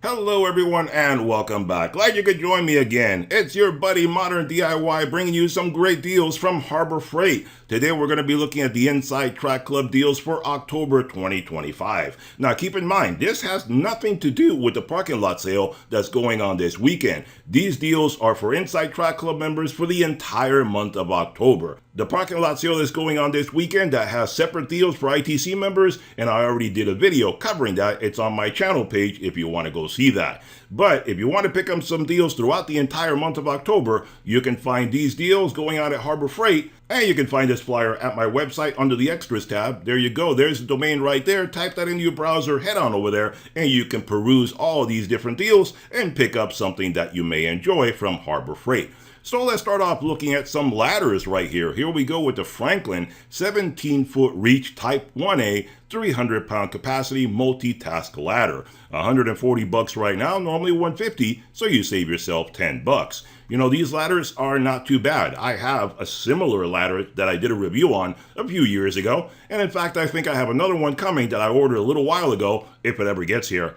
Hello everyone and welcome back. Glad you could join me again. It's your buddy Modern DIY bringing you some great deals from Harbor Freight. Today we're going to be looking at the Inside Track Club deals for October 2025. Now keep in mind, this has nothing to do with the parking lot sale that's going on this weekend. These deals are for Inside Track Club members for the entire month of October. The parking lot sale is going on this weekend that has separate deals for ITC members, and I already did a video covering that. It's on my channel page if you want to go see that. But if you want to pick up some deals throughout the entire month of October, you can find these deals going on at Harbor Freight, and you can find this flyer at my website under the Extras tab. There you go. There's the domain right there. Type that into your browser, head on over there, and you can peruse all these different deals and pick up something that you may enjoy from Harbor Freight. So let's start off looking at some ladders right here. Here we go with the Franklin 17-foot reach Type 1A 300-pound capacity multitask ladder. $140 right now, normally $150, so you save yourself $10. You know, these ladders are not too bad. I have a similar ladder that I did a review on a few years ago, and in fact, I think I have another one coming that I ordered a little while ago, if it ever gets here.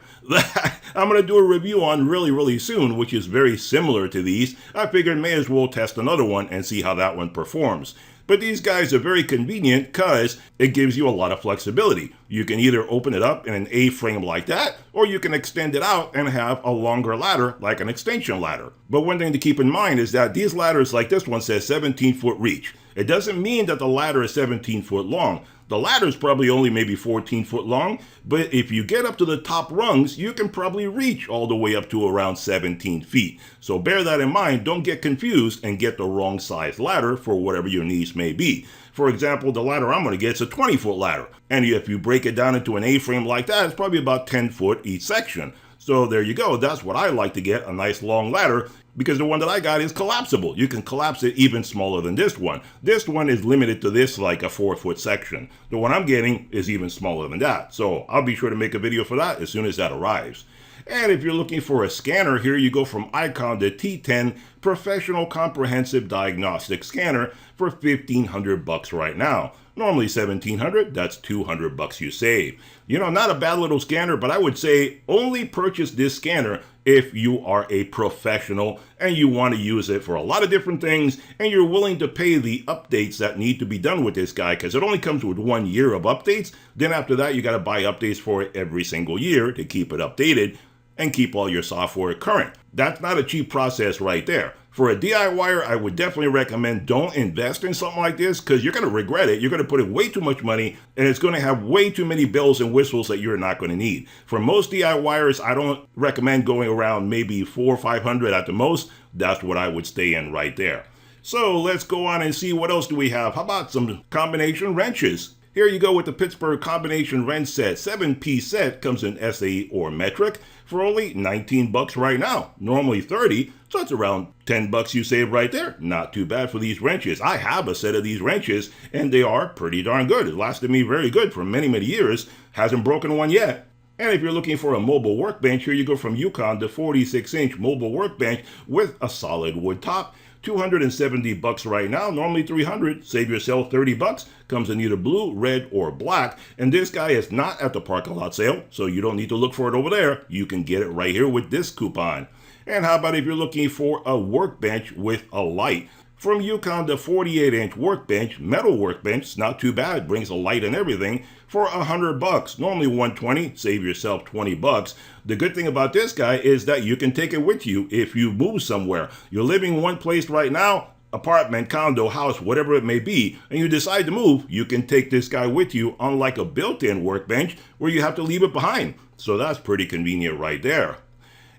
I'm going to do a review on really soon, which is very similar to these. I figured may as well test another one and see how that one performs. But these guys are very convenient because it gives you a lot of flexibility. You can either open it up in an A-frame like that, or you can extend it out and have a longer ladder like an extension ladder. But one thing to keep in mind is that these ladders like this one says 17-foot reach. It doesn't mean that the ladder is 17 foot long. The ladder is probably only maybe 14 foot long, but if you get up to the top rungs, you can probably reach all the way up to around 17 feet. So bear that in mind, don't get confused and get the wrong size ladder for whatever your needs may be. For example, the ladder I'm going to get is a 20-foot ladder, and if you break it down into an A-frame like that, it's probably about 10 foot each section. So there you go. That's what I like to get, a nice long ladder, because the one that I got is collapsible. You can collapse it even smaller than this one. This one is limited to this like a 4-foot section. The one I'm getting is even smaller than that. So I'll be sure to make a video for that as soon as that arrives. And if you're looking for a scanner, here you go from Icon, the T10 Professional Comprehensive Diagnostic Scanner for $1,500 right now. Normally $1,700, that's $200 you save. You know, not a bad little scanner, but I would say only purchase this scanner if you are a professional and you want to use it for a lot of different things and you're willing to pay the updates that need to be done with this guy, because it only comes with 1 year of updates. Then after that, you got to buy updates for it every single year to keep it updated and keep all your software current. That's not a cheap process right there. For a DIYer, I would definitely recommend don't invest in something like this because you're going to regret it. You're going to put in way too much money and it's going to have way too many bells and whistles that you're not going to need. For most DIYers, I don't recommend going around maybe $400 or $500 at the most. That's what I would stay in right there. So let's go on and see what else do we have. How about some combination wrenches? Here you go with the Pittsburgh Combination Wrench Set. 7-piece set, comes in SAE or metric for only $19 right now. Normally $30, so that's around $10 you save right there. Not too bad for these wrenches. I have a set of these wrenches and they are pretty darn good. It lasted me very good for many years. Hasn't broken one yet. And if you're looking for a mobile workbench, here you go from Yukon, the 46-inch mobile workbench with a solid wood top. $270 right now, normally $300, save yourself $30, comes in either blue, red, or black, and this guy is not at the parking lot sale, so you don't need to look for it over there. You can get it right here with this coupon. And how about if you're looking for a workbench with a light? From Yukon, the 48-inch workbench, metal workbench, not too bad, brings a light and everything, for $100. Normally $120, save yourself $20. The good thing about this guy is that you can take it with you if you move somewhere. You're living one place right now, apartment, condo, house, whatever it may be, and you decide to move, you can take this guy with you, unlike a built-in workbench where you have to leave it behind. So that's pretty convenient right there.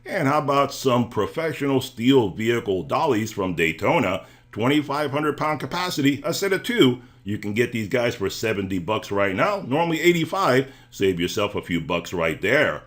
And how about some professional steel vehicle dollies from Daytona? 2,500 pound capacity, a set of 2. You can get these guys for $70 right now, normally $85. Save yourself a few bucks right there.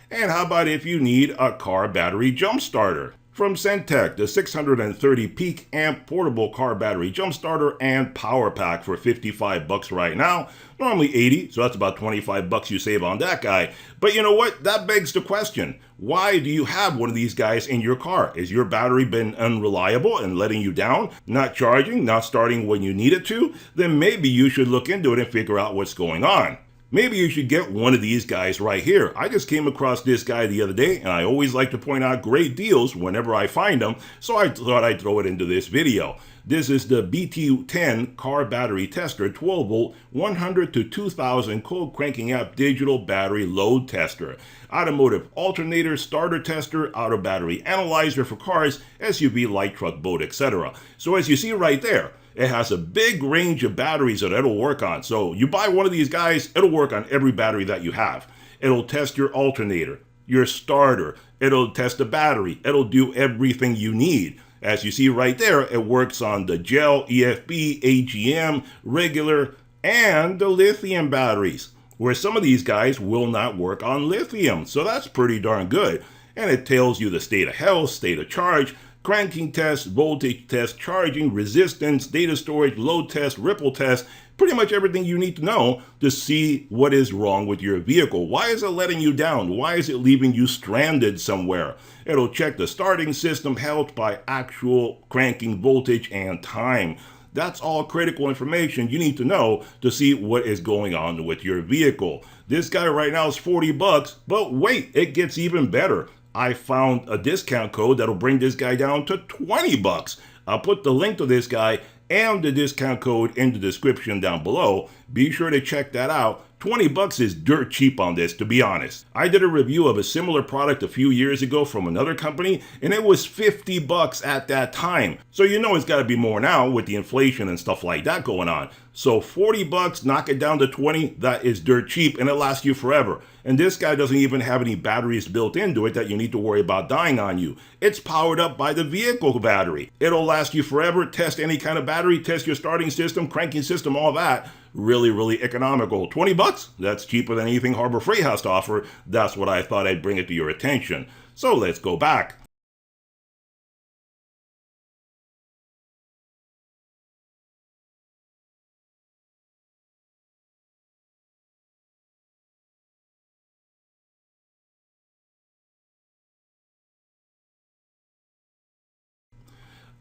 And how about if you need a car battery jump starter? From Centec, the 630 peak amp portable car battery jump starter and power pack for $55 right now. Normally $80, so that's about $25 you save on that guy. But you know what? That begs the question. Why do you have one of these guys in your car? Has your battery been unreliable and letting you down? Not charging, not starting when you need it to? Then maybe you should look into it and figure out what's going on. maybe you should get one of these guys right here. I just came across this guy the other day, and I always like to point out great deals whenever I find them, so I thought I'd throw it into this video. This is the BT10 car battery tester, 12 volt, 100 to 2000 cold cranking up digital battery load tester. Automotive alternator, starter tester, auto battery analyzer for cars, SUV, light truck, boat, etc. So as you see right there, it has a big range of batteries that it'll work on. So you buy one of these guys, it'll work on every battery that you have. It'll test your alternator, your starter, it'll test the battery, it'll do everything you need. As you see right there, it works on the gel, EFB, AGM, regular, and the lithium batteries, where some of these guys will not work on lithium. So that's pretty darn good. And it tells you the state of health, state of charge, cranking test, voltage test, charging, resistance, data storage, load test, ripple test, pretty much everything you need to know to see what is wrong with your vehicle. Why is it letting you down? Why is it leaving you stranded somewhere? It'll check the starting system health by actual cranking voltage and time. That's all critical information you need to know to see what is going on with your vehicle. This guy right now is 40 bucks, but wait, it gets even better. I found a discount code that'll bring this guy down to 20 bucks. I'll put the link to this guy and the discount code in the description down below. Be sure to check that out. 20 bucks is dirt cheap on this, to be honest. I did a review of a similar product a few years ago from another company, and it was 50 bucks at that time. So you know it's got to be more now with the inflation and stuff like that going on. So 40 bucks, knock it down to 20, that is dirt cheap, and it lasts you forever. And this guy doesn't even have any batteries built into it that you need to worry about dying on you. It's powered up by the vehicle battery. It'll last you forever, test any kind of battery, test your starting system, cranking system, all that. Really economical. 20 bucks? That's cheaper than anything Harbor Freight has to offer. That's what I thought I'd bring it to your attention. So let's go back.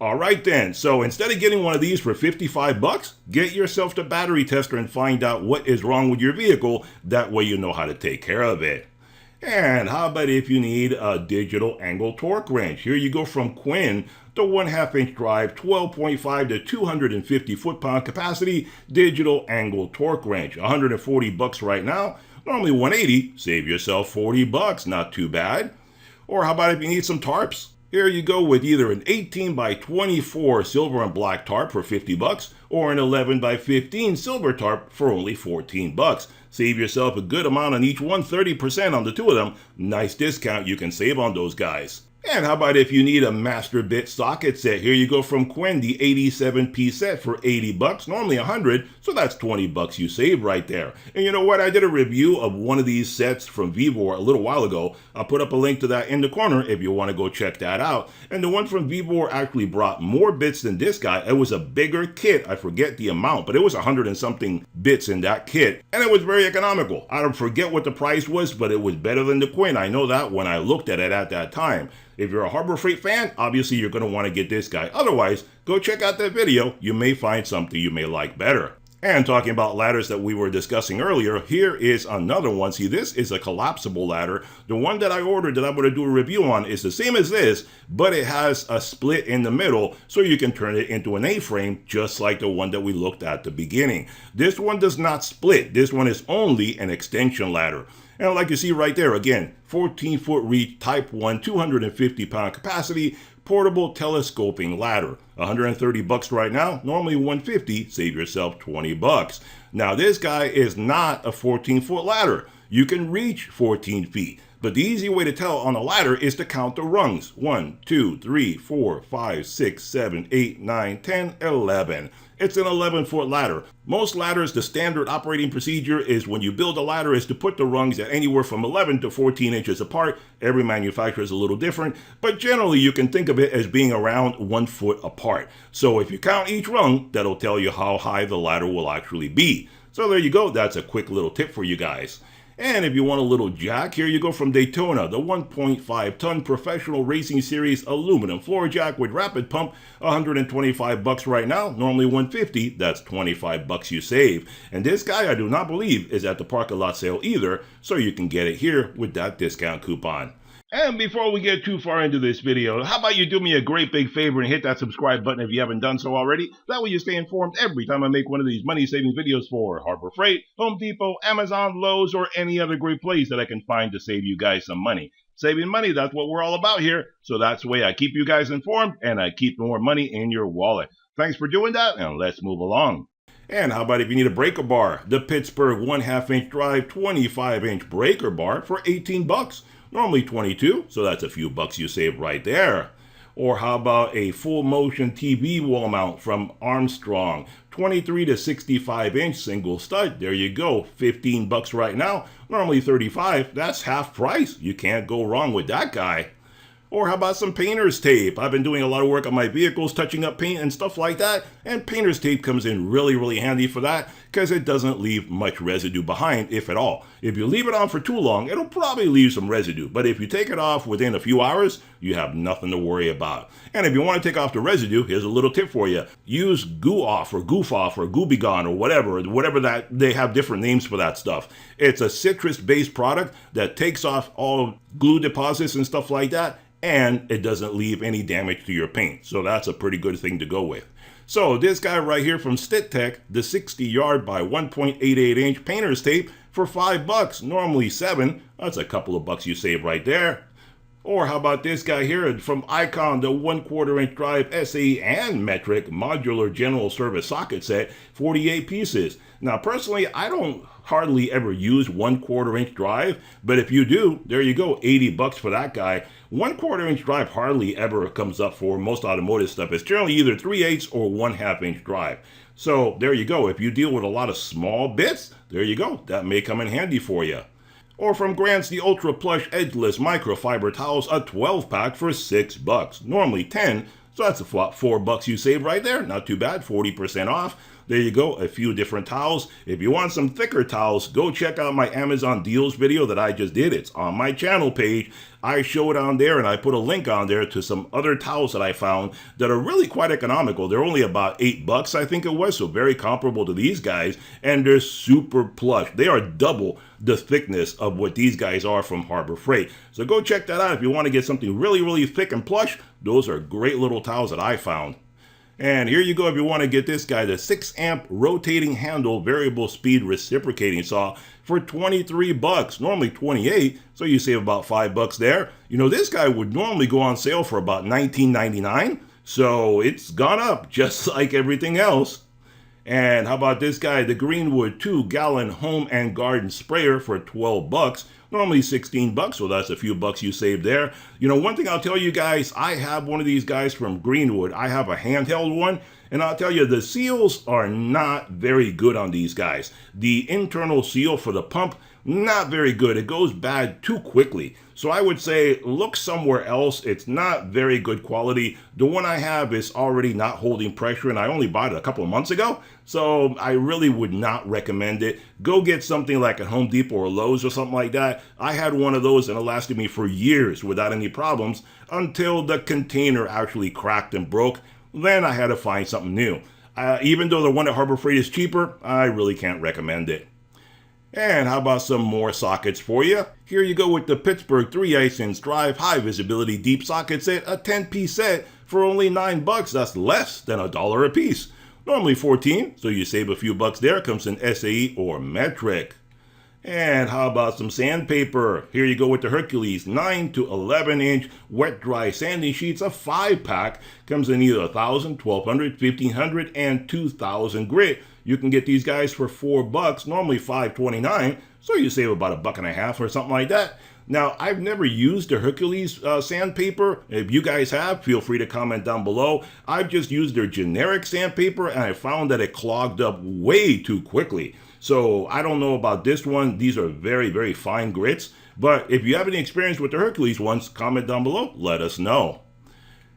All right then, so instead of getting one of these for 55 bucks, get yourself the battery tester and find out what is wrong with your vehicle. That way you know how to take care of it. And how about if you need a digital angle torque wrench? Here you go from Quinn, the 1/2 inch drive, 12.5 to 250 foot-pound capacity, digital angle torque wrench. 140 bucks right now, normally 180, save yourself 40 bucks, not too bad. Or how about if you need some tarps? Here you go with either an 18 by 24 silver and black tarp for 50 bucks or an 11 by 15 silver tarp for only 14 bucks. Save yourself a good amount on each one, 30% on the two of them. Nice discount you can save on those guys. And how about if you need a master bit socket set? Here you go from Quinn, the 87-piece set for 80 bucks, normally 100, so that's 20 bucks you save right there. And you know what? I did a review of one of these sets from Vevor a little while ago. I'll put up a link to that in the corner if you want to go check that out. And the one from Vevor actually brought more bits than this guy. It was a bigger kit. I forget the amount, but it was 100 and something bits in that kit. And it was very economical. I don't forget what the price was, but it was better than the Quinn. I know that when I looked at it at that time. If you're a Harbor Freight fan, obviously you're going to want to get this guy. Otherwise, go check out that video. You may find something you may like better. And talking about ladders that we were discussing earlier, here is another one. See, this is a collapsible ladder. The one that I ordered that I'm going to do a review on is the same as this, but it has a split in the middle so you can turn it into an A-frame just like the one that we looked at the beginning. This one does not split. This one is only an extension ladder. And like you see right there, again, 14-foot reach, Type 1, 250-pound capacity, portable telescoping ladder. 130 bucks right now, normally 150, save yourself 20 bucks. Now this guy is not a 14-foot ladder. You can reach 14 feet. But the easy way to tell on a ladder is to count the rungs. 1, 2, 3, 4, 5, 6, 7, 8, 9, 10, 11. It's an 11-foot ladder. Most ladders, the standard operating procedure is when you build a ladder is to put the rungs at anywhere from 11 to 14 inches apart. Every manufacturer is a little different, but generally you can think of it as being around 1 foot apart. So if you count each rung, that'll tell you how high the ladder will actually be. So there you go. That's a quick little tip for you guys. And if you want a little jack, here you go from Daytona, the 1.5-ton Professional Racing Series aluminum floor jack with rapid pump, $125 right now, normally $150. That's $25 you save. And this guy, I do not believe, is at the parking lot sale either, so you can get it here with that discount coupon. And before we get too far into this video, how about you do me a great big favor and hit that subscribe button if you haven't done so already? That way you stay informed every time I make one of these money-saving videos for Harbor Freight, Home Depot, Amazon, Lowe's, or any other great place that I can find to save you guys some money. Saving money, that's what we're all about here. So that's the way I keep you guys informed and I keep more money in your wallet. Thanks for doing that, and let's move along. And how about if you need a breaker bar? The Pittsburgh 1/2-inch drive 25-inch breaker bar for $18. Normally $22, so that's a few bucks you save right there. Or how about a full motion TV wall mount from Armstrong, 23 to 65-inch single stud. There you go, $15 right now. Normally $35, that's half price. You can't go wrong with that guy. Or how about some painter's tape? I've been doing a lot of work on my vehicles, touching up paint and stuff like that, and painter's tape comes in really handy for that because it doesn't leave much residue behind, if at all. If you leave it on for too long, it'll probably leave some residue, but if you take it off within a few hours, you have nothing to worry about. And if you want to take off the residue, here's a little tip for you. Use Goo Off or Goof Off or Gooby Gone or whatever that, they have different names for that stuff. It's a citrus-based product that takes off all glue deposits and stuff like that, and it doesn't leave any damage to your paint. So that's a pretty good thing to go with. So this guy right here from Stittech, the 60-yard by 1.88-inch painter's tape for $5, normally $7. That's a couple of bucks you save right there. Or how about this guy here from Icon, the 1/4-inch drive SAE and metric modular general service socket set, 48 pieces. Now personally, I don't hardly ever use 1/4-inch drive, but if you do, there you go, $80 for that guy. 1/4-inch drive hardly ever comes up for most automotive stuff. It's generally either 3/8 or 1/2-inch drive. So there you go. If you deal with a lot of small bits, there you go. That may come in handy for you. Or from Grant's, the Ultra Plush Edgeless Microfiber Towels, a 12-pack for $6. Normally $10, so that's $4 you save right there. Not too bad, 40% off. There you go, a few different towels. If you want some thicker towels, go check out my Amazon deals video that I just did. It's on my channel page. I show it on there, and I put a link on there to some other towels that I found that are really quite economical. They're only about $8, I think it was, so very comparable to these guys, and they're super plush. They are double the thickness of what these guys are from Harbor Freight. So go check that out if you want to get something really thick and plush. Those are great little towels that I found. And here you go if you want to get this guy, the 6-amp rotating handle variable speed reciprocating saw for $23, normally $28, so you save about $5 there. You know, this guy would normally go on sale for about $19.99, so it's gone up just like everything else. And how about this guy, the Greenwood 2-gallon home and garden sprayer for $12. Normally $16, so that's a few bucks you save there. You know, one thing I'll tell you guys, I have one of these guys from Greenwood. I have a handheld one, and I'll tell you, the seals are not very good on these guys. The internal seal for the pump, not very good. It goes bad too quickly. So I would say look somewhere else. It's not very good quality. The one I have is already not holding pressure, and I only bought it a couple of months ago. So I really would not recommend it. Go get something like a Home Depot or Lowe's or something like that. I had one of those and it lasted me for years without any problems until the container actually cracked and broke. Then I had to find something new. Even though the one at Harbor Freight is cheaper, I really can't recommend it. And how about some more sockets for you? Here you go with the Pittsburgh 3/8-inch drive high visibility deep socket set, a 10-piece set for only $9. That's less than $1 a piece. Normally $14, so you save a few bucks there. Comes in SAE or metric. And how about some sandpaper? Here you go with the Hercules 9 to 11-inch wet dry sanding sheets, a 5-pack. Comes in either 1,000, 1,200, 1,500, and 2,000 grit. You can get these guys for $4, normally $5.29, so you save about $1.50 or something like that. Now, I've never used the Hercules sandpaper. If you guys have, feel free to comment down below. I've just used their generic sandpaper, and I found that it clogged up way too quickly. So I don't know about this one. These are very fine grits. But if you have any experience with the Hercules ones, comment down below. Let us know.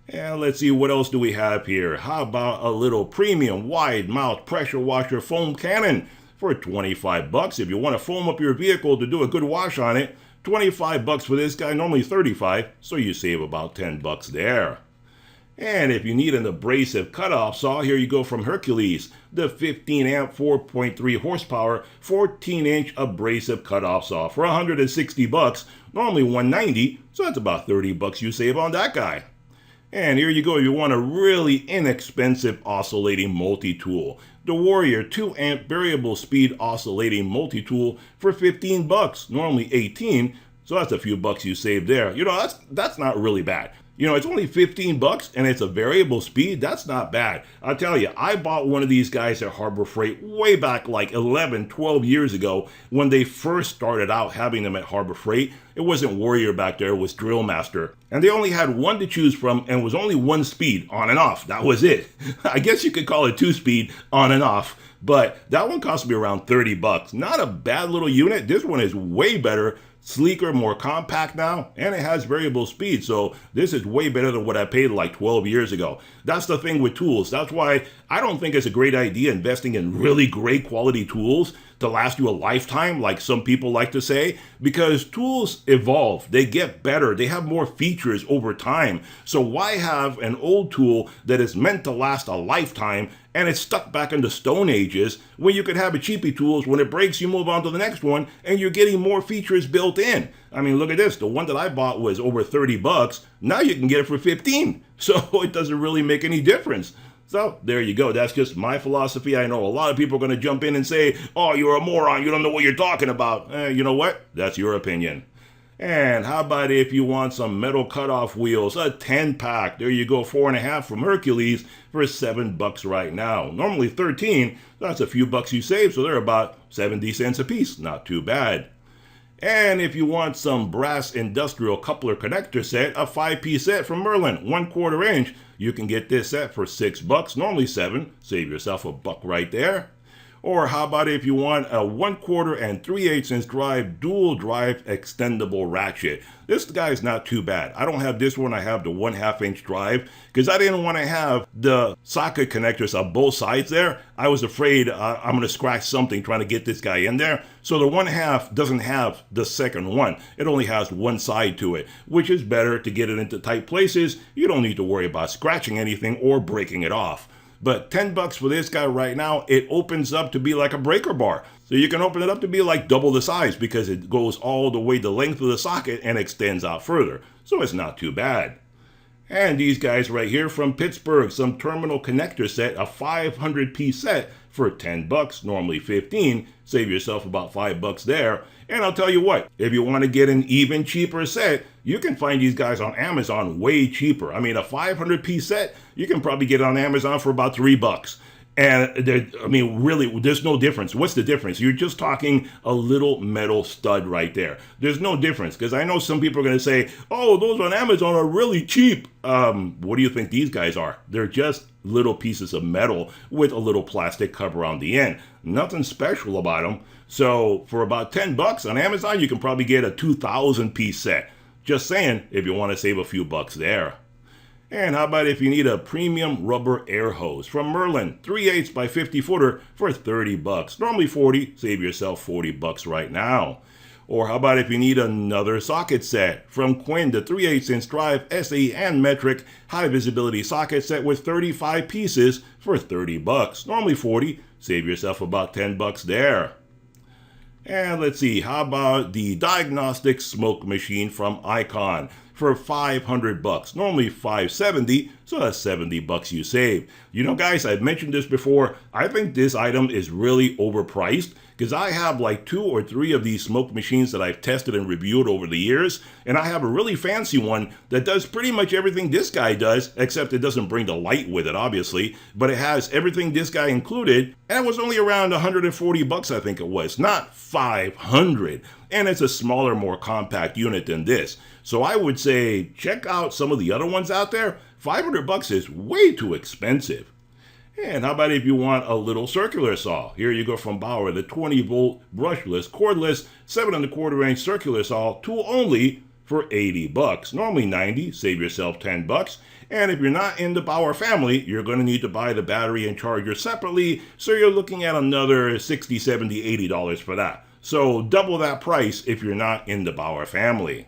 And let's see, what else do we have here? How about a little premium wide mouth pressure washer foam cannon for 25 bucks. If you want to foam up your vehicle to do a good wash on it, 25 bucks for this guy, normally 35, so you save about 10 bucks there. And if you need an abrasive cutoff saw, here you go from Hercules, the 15 amp 4.3 horsepower 14-inch abrasive cutoff saw for 160 bucks, normally 190, so that's about 30 bucks you save on that guy. And here you go, you want a really inexpensive oscillating multi-tool. The Warrior 2 amp variable speed oscillating multi-tool for 15 bucks, normally 18, so that's a few bucks you save there. You know, that's not really bad. You know, it's only 15 bucks and it's a variable speed. That's not bad. I'll tell you, I bought one of these guys at Harbor Freight way back like 11, 12 years ago when they first started out having them at Harbor Freight. It wasn't Warrior back there, it was Drill Master. And they only had one to choose from and was only one speed, on and off. That was it. I guess you could call it 2-speed, on and off. But that one cost me around 30 bucks. Not a bad little unit. This one is way better. Sleeker, more compact now, and it has variable speed, so this is way better than what I paid like 12 years ago. That's the thing with tools. That's why I don't think it's a great idea investing in really great quality tools to last you a lifetime, like some people like to say, because tools evolve, they get better, they have more features over time. So why have an old tool that is meant to last a lifetime and it's stuck back in the Stone Ages when you could have a cheapy tools, when it breaks you move on to the next one and you're getting more features built in. I mean, look at this, the one that I bought was over 30 bucks, now you can get it for 15, so it doesn't really make any difference. So there you go. That's just my philosophy. I know a lot of people are going to jump in and say, oh, you're a moron. You don't know what you're talking about. You know what? That's your opinion. And how about if you want some metal cutoff wheels, a 10-pack. There you go, 4.5 from Hercules for 7 bucks right now. Normally 13. That's a few bucks you save, so they're about 70 cents a piece. Not too bad. And if you want some brass industrial coupler connector set, a 5-piece set from Merlin, 1/4 inch, you can get this set for 6 bucks, normally 7. Save yourself a buck right there. Or how about if you want a 1/4 and 3/8 inch drive, dual drive extendable ratchet. This guy's not too bad. I don't have this one, I have the 1/2 inch drive because I didn't want to have the socket connectors on both sides there. I was afraid I'm going to scratch something trying to get this guy in there. So the 1/2 doesn't have the second one. It only has one side to it, which is better to get it into tight places. You don't need to worry about scratching anything or breaking it off. But 10 bucks for this guy right now, it opens up to be like a breaker bar. So you can open it up to be like double the size because it goes all the way the length of the socket and extends out further. So it's not too bad. And these guys right here from Pittsburgh, some terminal connector set, a 500-piece set for 10 bucks, normally 15. Save yourself about 5 bucks there. And I'll tell you what, if you want to get an even cheaper set, you can find these guys on Amazon way cheaper. I mean, a 500-piece set, you can probably get it on Amazon for about 3 bucks. And I mean, really, there's no difference. What's the difference? You're just talking a little metal stud right there. There's no difference, because I know some people are going to say, oh, those on Amazon are really cheap. What do you think these guys are? They're just little pieces of metal with a little plastic cover on the end. Nothing special about them. So for about 10 bucks on Amazon, you can probably get a 2,000-piece set. Just saying, if you want to save a few bucks there. And how about if you need a premium rubber air hose from Merlin, 3/8 by 50 footer for 30 bucks. Normally 40, save yourself 40 bucks right now. Or how about if you need another socket set from Quinn, the 3/8 inch drive SE and metric high visibility socket set with 35 pieces for 30 bucks. Normally 40, save yourself about 10 bucks there. And let's see, how about the diagnostic smoke machine from Icon for 500 bucks, normally 570, so that's 70 bucks you save. You know, guys, I've mentioned this before. I think this item is really overpriced because I have like 2 or 3 of these smoke machines that I've tested and reviewed over the years, and I have a really fancy one that does pretty much everything this guy does, except it doesn't bring the light with it, obviously, but it has everything this guy included, and it was only around 140 bucks, I think it was, not 500. And it's a smaller, more compact unit than this. So I would say check out some of the other ones out there. 500 bucks is way too expensive. And how about if you want a little circular saw? Here you go from Bauer, the 20-volt brushless, cordless, 7 1/4 inch circular saw, tool only, for 80 bucks. Normally 90, save yourself 10 bucks. And if you're not in the Bauer family, you're going to need to buy the battery and charger separately, so you're looking at another $60, $70, $80 for that. So double that price if you're not in the Bauer family.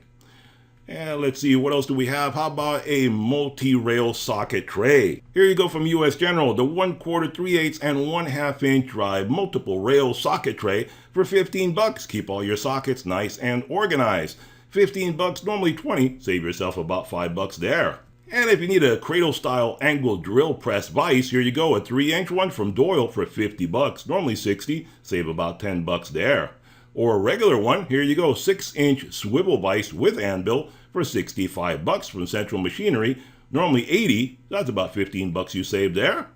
And let's see, what else do we have? How about a multi-rail socket tray? Here you go from US General, the 1/4, 3/8, and 1/2 inch drive multiple rail socket tray for 15 bucks. Keep all your sockets nice and organized. 15 bucks, normally 20, save yourself about 5 bucks there. And if you need a cradle style angle drill press vise, here you go, a 3-inch one from Doyle for 50 bucks, normally 60, save about 10 bucks there. Or a regular one, here you go, 6-inch swivel vise with anvil for 65 bucks from Central Machinery, normally 80, that's about 15 bucks you saved there.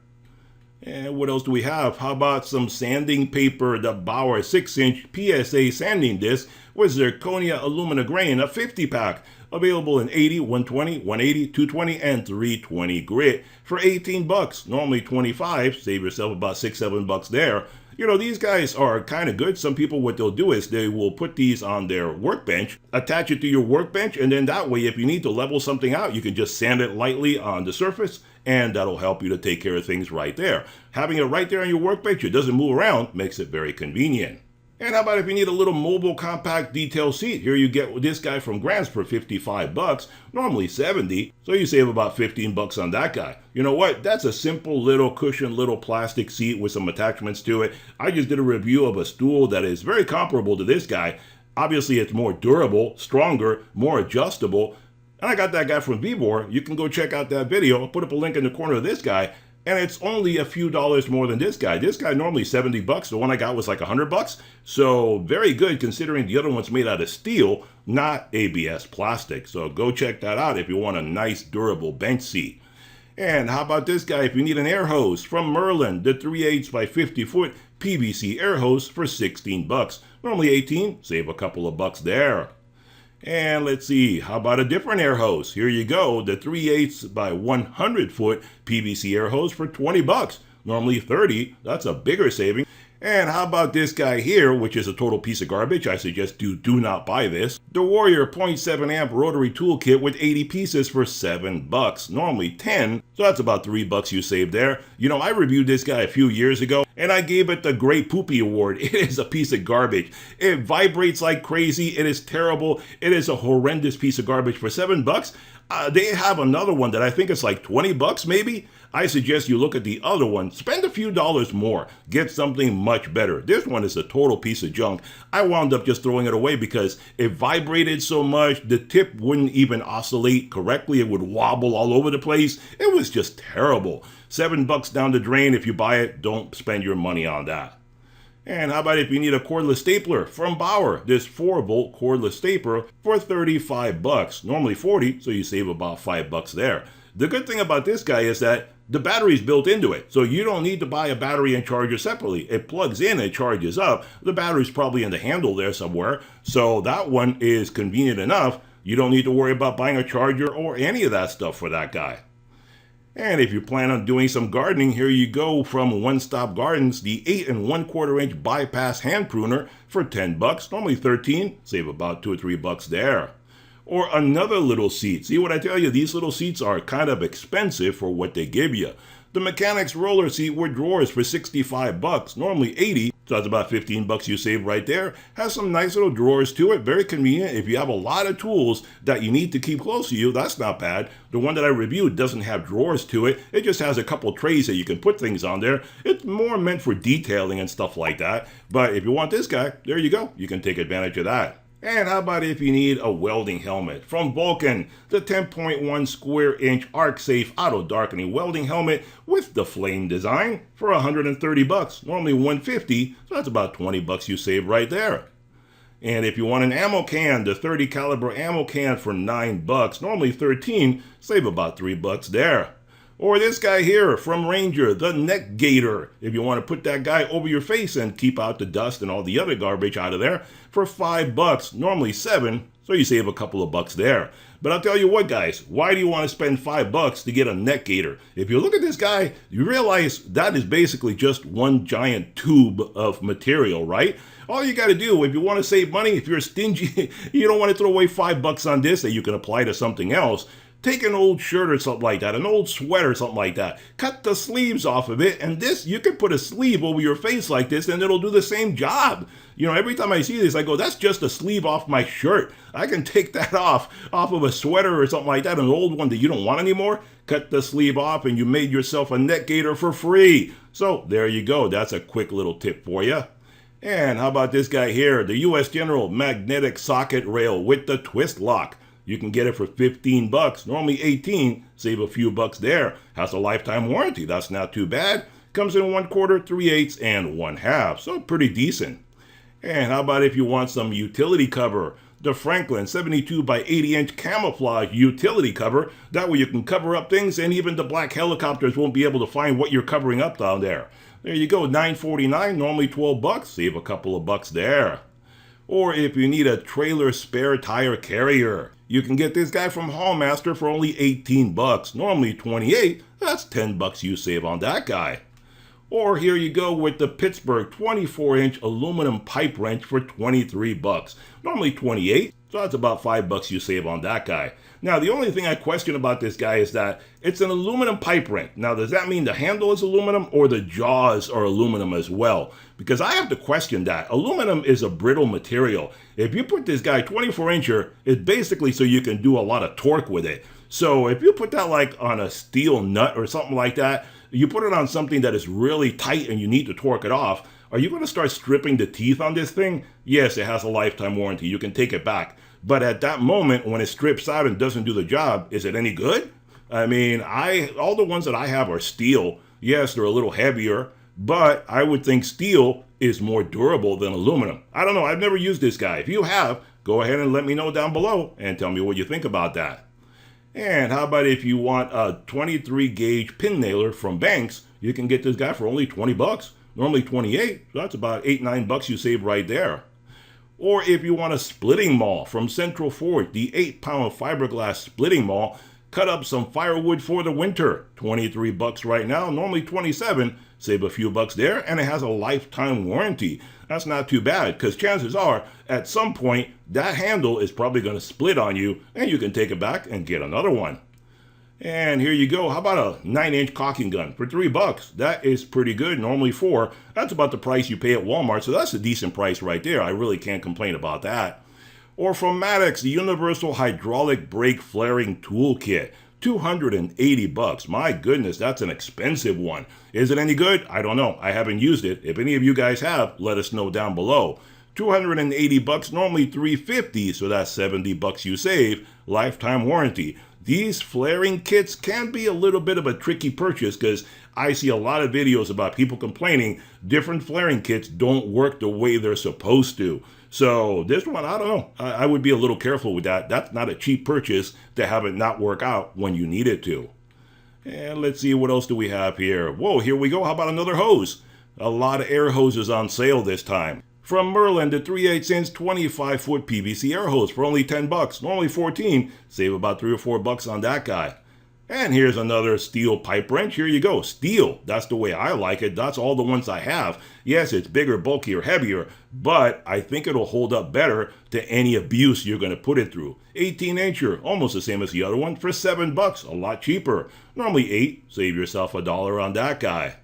And what else do we have? How about some sanding paper, the Bauer 6-inch PSA sanding disc with zirconia alumina grain, a 50-pack, available in 80, 120, 180, 220, and 320 grit for 18 bucks, normally 25, save yourself about 6-7 bucks there. You know, these guys are kind of good. Some people, what they'll do is they will put these on their workbench, attach it to your workbench, and then that way, if you need to level something out, you can just sand it lightly on the surface, and that'll help you to take care of things right there. Having it right there on your workbench, it doesn't move around, makes it very convenient. And how about if you need a little mobile compact detail seat? Here you get this guy from Grants for 55 bucks, normally 70, so you save about 15 bucks on that guy. You know what? That's a simple little cushion, little plastic seat with some attachments to it. I just did a review of a stool that is very comparable to this guy. Obviously, it's more durable, stronger, more adjustable. And I got that guy from Vibor. You can go check out that video. I'll put up a link in the corner of this guy. And it's only a few dollars more than this guy. This guy normally 70 bucks. The one I got was like 100 bucks. So very good considering the other one's made out of steel, not ABS plastic. So go check that out if you want a nice durable bench seat. And how about this guy if you need an air hose from Merlin, the 3/8 by 50 foot PVC air hose for 16 bucks. Normally 18, save a couple of bucks there. And let's see, how about a different air hose? Here you go, the 3/8 by 100 foot PVC air hose for 20 bucks. Normally 30, that's a bigger saving. And how about this guy here, which is a total piece of garbage? I suggest you do not buy this. The Warrior 0.7 amp rotary toolkit with 80 pieces for 7 bucks. Normally 10, so that's about 3 bucks you saved there. You know, I reviewed this guy a few years ago, and I gave it the Great Poopy Award. It is a piece of garbage. It vibrates like crazy. It is terrible. It is a horrendous piece of garbage for 7 bucks. They have another one that I think is like 20 bucks maybe. I suggest you look at the other one. Spend a few dollars more. Get something much better. This one is a total piece of junk. I wound up just throwing it away because it vibrated so much. The tip wouldn't even oscillate correctly. It would wobble all over the place. It was just terrible. 7 bucks down the drain. If you buy it, don't spend your money on that. And how about if you need a cordless stapler from Bauer? This 4-volt cordless stapler for 35 bucks. Normally 40, so you save about 5 bucks there. The good thing about this guy is that the battery's built into it, so you don't need to buy a battery and charger separately. It plugs in and charges up. The battery's probably in the handle there somewhere, so that one is convenient enough. You don't need to worry about buying a charger or any of that stuff for that guy. And if you plan on doing some gardening, here you go from One Stop Gardens, the 8 1/4 inch bypass hand pruner for 10 bucks, normally 13, save about 2 or 3 bucks there. Or another little seat. See what I tell you, these little seats are kind of expensive for what they give you. The Mechanics roller seat with drawers for 65 bucks, normally 80, so that's about 15 bucks you save right there. Has some nice little drawers to it, very convenient. If you have a lot of tools that you need to keep close to you, that's not bad. The one that I reviewed doesn't have drawers to it. It just has a couple trays that you can put things on there. It's more meant for detailing and stuff like that. But if you want this guy, there you go. You can take advantage of that. And how about if you need a welding helmet? From Vulcan, the 10.1 square inch arc-safe auto darkening welding helmet with the flame design for 130 bucks. Normally 150, so that's about 20 bucks you save right there. And if you want an ammo can, the 30 caliber ammo can for 9 bucks, normally 13, save about 3 bucks there. Or this guy here from Ranger, the Neck Gator. If you want to put that guy over your face and keep out the dust and all the other garbage out of there for 5 bucks, normally 7, So you save a couple of bucks there. But I'll tell you what, guys, why do you want to spend $5 to get a neck gaiter? If you look at this guy, you realize that is basically just one giant tube of material, right? All you got to do, if you want to save money, if you're stingy, you don't want to throw away $5 on this that you can apply to something else. Take an old shirt or something like that, an old sweater or something like that. Cut the sleeves off of it, and this, you can put a sleeve over your face like this, and it'll do the same job. You know, every time I see this, I go, that's just a sleeve off my shirt. I can take that off of a sweater or something like that, an old one that you don't want anymore. Cut the sleeve off, and you made yourself a neck gaiter for free. So there you go. That's a quick little tip for you. And how about this guy here, the US General Magnetic Socket Rail with the twist lock. You can get it for $15, normally $18, save a few bucks there. Has a lifetime warranty, that's not too bad. Comes in 1/4, 3/8, and 1/2, so pretty decent. And how about if you want some utility cover? The Franklin 72 by 80 inch camouflage utility cover. That way you can cover up things and even the black helicopters won't be able to find what you're covering up down there. There you go, $9.49, normally $12, save a couple of bucks there. Or if you need a trailer spare tire carrier, you can get this guy from Haulmaster for only $18, normally $28. That's $10 you save on that guy. Or here you go with the Pittsburgh 24-inch aluminum pipe wrench for $23, normally $28. So that's about $5 you save on that guy. Now, the only thing I question about this guy is that it's an aluminum pipe wrench. Now, does that mean the handle is aluminum or the jaws are aluminum as well? Because I have to question that. Aluminum is a brittle material. If you put this guy 24-incher, it's basically so you can do a lot of torque with it. So if you put that like on a steel nut or something like that, you put it on something that is really tight and you need to torque it off, are you going to start stripping the teeth on this thing? Yes, it has a lifetime warranty. You can take it back. But at that moment, when it strips out and doesn't do the job, is it any good? I mean, all the ones that I have are steel. Yes, they're a little heavier, but I would think steel is more durable than aluminum. I don't know. I've never used this guy. If you have, go ahead and let me know down below and tell me what you think about that. And how about if you want a 23 gauge pin nailer from Banks, you can get this guy for only $20, normally $28. So that's about $8-9 you save right there. Or if you want a splitting maul from Central Ford, the 8-pound fiberglass splitting maul, cut up some firewood for the winter. $23 right now, normally $27. Save a few bucks there, and it has a lifetime warranty. That's not too bad, because chances are, at some point, that handle is probably going to split on you, and you can take it back and get another one. And here you go. How about a 9-inch caulking gun for $3? That is pretty good, normally $4. That's about the price you pay at Walmart, so that's a decent price right there. I really can't complain about that. Or from Maddox, the Universal Hydraulic Brake Flaring Toolkit. $280. My goodness, that's an expensive one. Is it any good? I don't know. I haven't used it. If any of you guys have, let us know down below. $280, normally $350, so that's $70 you save. Lifetime warranty. These flaring kits can be a little bit of a tricky purchase because I see a lot of videos about people complaining different flaring kits don't work the way they're supposed to. So this one, I don't know. I would be a little careful with that. That's not a cheap purchase to have it not work out when you need it to. And let's see, what else do we have here? Whoa, here we go. How about another hose? A lot of air hoses on sale this time. From Merlin, the 3/8-inch 25-foot PVC air hose for only $10, normally $14. Save about $3 or $4 on that guy. And here's another steel pipe wrench. Here you go. Steel. That's the way I like it. That's all the ones I have. Yes, it's bigger, bulkier, heavier, but I think it'll hold up better to any abuse you're going to put it through. 18-incher, almost the same as the other one, for $7, a lot cheaper. Normally $8. Save yourself $1 on that guy.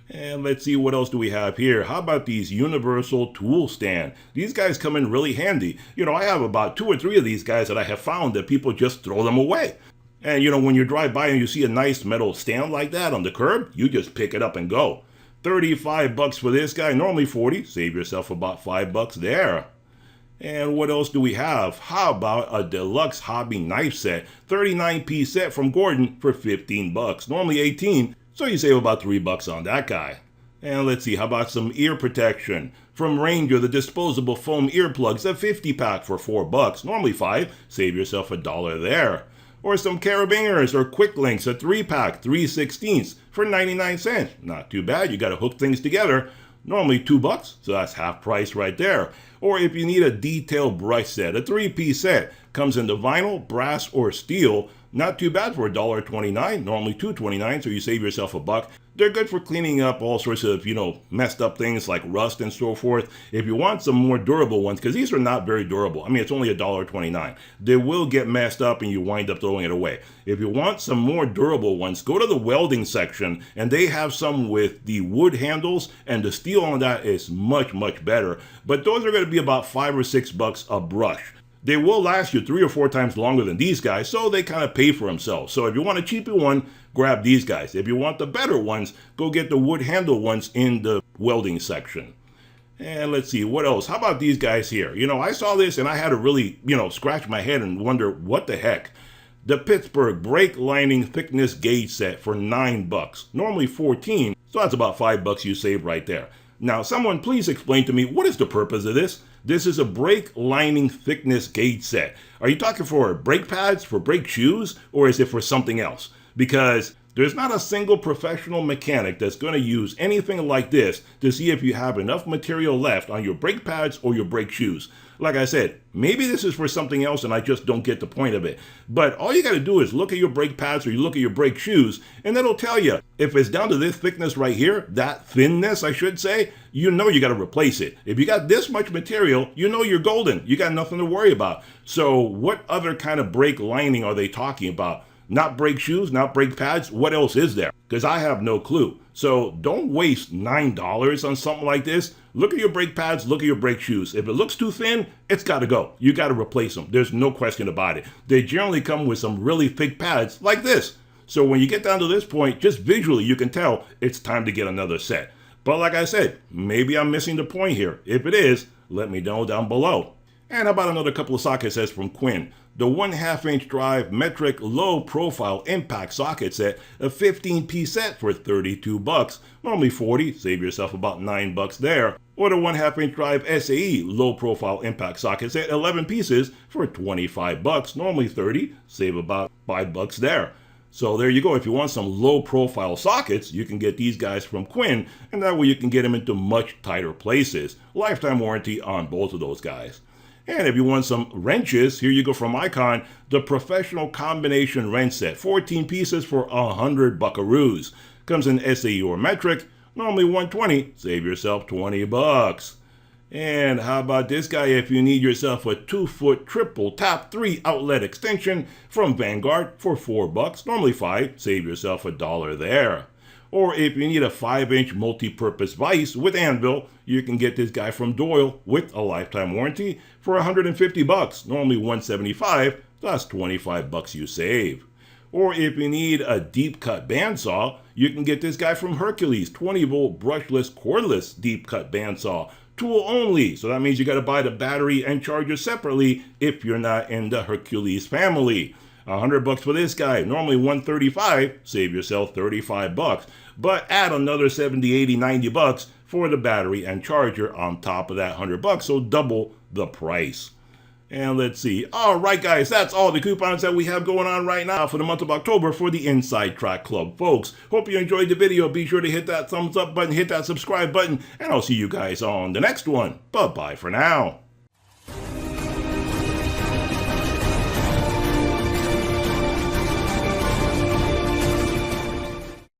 And let's see, what else do we have here? How about these universal tool stand? These guys come in really handy. You know, I have about 2 or 3 of these guys that I have found that people just throw them away. And you know, when you drive by and you see a nice metal stand like that on the curb, you just pick it up and go. $35 for this guy, normally $40. Save yourself about $5 there. And what else do we have? How about a deluxe hobby knife set? 39-piece set from Gordon for $15. Normally $18. So you save about $3 on that guy. And let's see, how about some ear protection? From Ranger, the disposable foam earplugs, a 50-pack for $4. Normally $5. Save yourself $1 there. Or some carabiners or quick links, a 3-pack, 3/16 for 99 cents. Not too bad. You got to hook things together. normally $2, so that's half price right there. Or if you need a detailed brush set, a 3-piece set, comes in the vinyl, brass, or steel, not too bad for $1.29, normally $2.29, so you save yourself $1. They're good for cleaning up all sorts of, messed up things like rust and so forth. If you want some more durable ones, because these are not very durable. I mean, it's only $1.29. They will get messed up and you wind up throwing it away. If you want some more durable ones, go to the welding section, and they have some with the wood handles, and the steel on that is much, much better. But those are going to be about $5 or $6 a brush. They will last you 3 or 4 times longer than these guys, so they kind of pay for themselves. So if you want a cheaper one, grab these guys. If you want the better ones, go get the wood handle ones in the welding section. And let's see, what else? How about these guys here? I saw this and I had to really, scratch my head and wonder what the heck. The Pittsburgh brake lining thickness gauge set for $9, normally $14, so that's about $5 you save right there. Now, someone please explain to me, what is the purpose of this? This is a brake lining thickness gauge set. Are you talking for brake pads, for brake shoes, or is it for something else? Because there's not a single professional mechanic that's going to use anything like this to see if you have enough material left on your brake pads or your brake shoes. Like I said, maybe this is for something else and I just don't get the point of it. But all you got to do is look at your brake pads or you look at your brake shoes, and it'll tell you if it's down to this thickness right here, that thinness I should say, you got to replace it. If you got this much material, you're golden. You got nothing to worry about. So what other kind of brake lining are they talking about? Not brake shoes, not brake pads. What else is there? Because I have no clue. So don't waste $9 on something like this. Look at your brake pads, look at your brake shoes. If it looks too thin, it's got to go. You got to replace them. There's no question about it. They generally come with some really thick pads like this. So when you get down to this point, just visually you can tell it's time to get another set. But like I said, maybe I'm missing the point here. If it is, let me know down below. And how about another couple of socket sets from Quinn? The 1/2 inch drive metric low profile impact socket set, a 15-piece set for $32, normally $40, save yourself about $9 there. Or the 1/2 inch drive SAE low profile impact socket set, 11 pieces for $25, normally $30, save about $5 there. So there you go. If you want some low profile sockets, you can get these guys from Quinn, and that way you can get them into much tighter places. Lifetime warranty on both of those guys. And if you want some wrenches, here you go from Icon, the professional combination wrench set, 14 pieces for 100 buckaroos. Comes in SAE or metric, normally $120, save yourself $20. And how about this guy if you need yourself a 2-foot triple tap 3 outlet extension from Vanguard for $4, normally $5, save yourself $1 there. Or if you need a 5-inch multi-purpose vise with anvil, you can get this guy from Doyle with a lifetime warranty for $150, normally $175, that's $25 you save. Or if you need a deep cut bandsaw, you can get this guy from Hercules, 20-volt brushless cordless deep cut bandsaw, tool only. So that means you got to buy the battery and charger separately if you're not in the Hercules family. $100 for this guy, normally $135, save yourself $35. But add another $70, $80, $90 for the battery and charger on top of that $100, so double the price. And let's see. All right, guys, that's all the coupons that we have going on right now for the month of October for the Inside Track Club, folks. Hope you enjoyed the video. Be sure to hit that thumbs up button, hit that subscribe button, and I'll see you guys on the next one. Bye-bye for now.